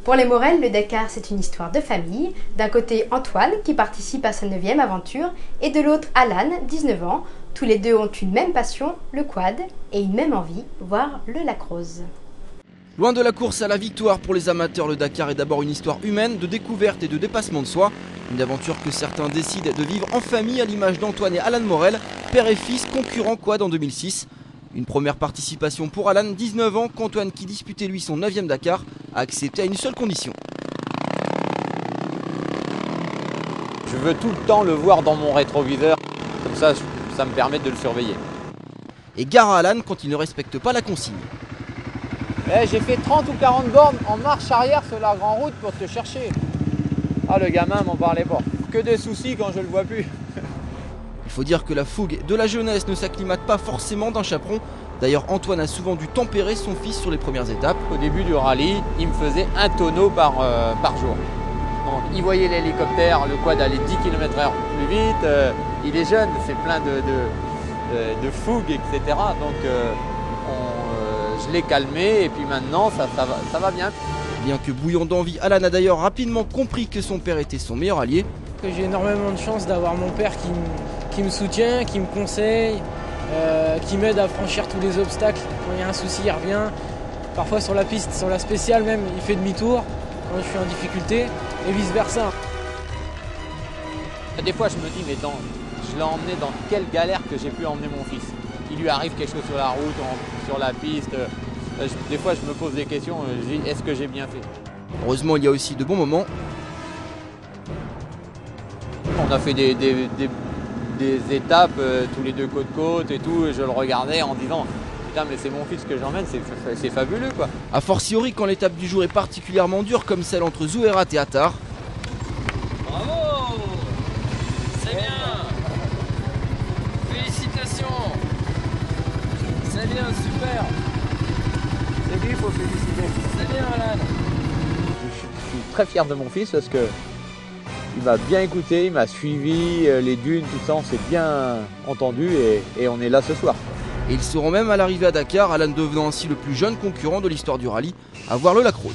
Pour les Morel, le Dakar, c'est une histoire de famille. D'un côté, Antoine, qui participe à sa 9e aventure, et de l'autre, Alan, 19 ans. Tous les deux ont une même passion, le quad, et une même envie, voir le lac rose. Loin de la course à la victoire pour les amateurs, le Dakar est d'abord une histoire humaine, de découverte et de dépassement de soi. Une aventure que certains décident de vivre en famille, à l'image d'Antoine et Alan Morel, père et fils concurrents quad en 2006. Une première participation pour Alan, 19 ans, qu'Antoine, qui disputait lui son 9e Dakar, a accepté à une seule condition. Je veux tout le temps le voir dans mon rétroviseur, comme ça me permet de le surveiller. Et gare à Alan quand il ne respecte pas la consigne. J'ai fait 30 ou 40 bornes en marche arrière sur la grande route pour te chercher. Ah, le gamin m'en parlait pas. Que des soucis quand je le vois plus. Il faut dire que la fougue de la jeunesse ne s'acclimate pas forcément d'un chaperon. D'ailleurs, Antoine a souvent dû tempérer son fils sur les premières étapes. Au début du rallye, il me faisait un tonneau par jour. Donc, il voyait l'hélicoptère, le quad allait 10 km/h plus vite. Il est jeune, c'est plein de fougue, etc. Donc je l'ai calmé et puis maintenant ça va bien. Bien que bouillant d'envie, Alan a d'ailleurs rapidement compris que son père était son meilleur allié. J'ai énormément de chance d'avoir mon père qui me soutient, qui me conseille, qui m'aide à franchir tous les obstacles. Quand il y a un souci, il revient. Parfois sur la piste, sur la spéciale même, il fait demi-tour quand je suis en difficulté et vice-versa. Des fois je me dis, mais je l'ai emmené dans quelle galère que j'ai pu emmener mon fils. Il lui arrive quelque chose sur la route, sur la piste. Des fois je me pose des questions, je dis, est-ce que j'ai bien fait? Heureusement, il y a aussi de bons moments. On a fait des étapes tous les deux côte à côte et tout, et je le regardais en disant putain, mais c'est mon fils que j'emmène, c'est fabuleux quoi. A fortiori quand l'étape du jour est particulièrement dure comme celle entre Zouérat et Attar. Bravo, c'est bien, félicitations, c'est bien, super. C'est lui, il faut féliciter. C'est bien Alan. Je suis très fier de mon fils parce que il m'a bien écouté, il m'a suivi, les dunes, tout ça, on s'est bien entendu et on est là ce soir. Et ils seront même à l'arrivée à Dakar, Alan devenant ainsi le plus jeune concurrent de l'histoire du rallye à voir le lac rose.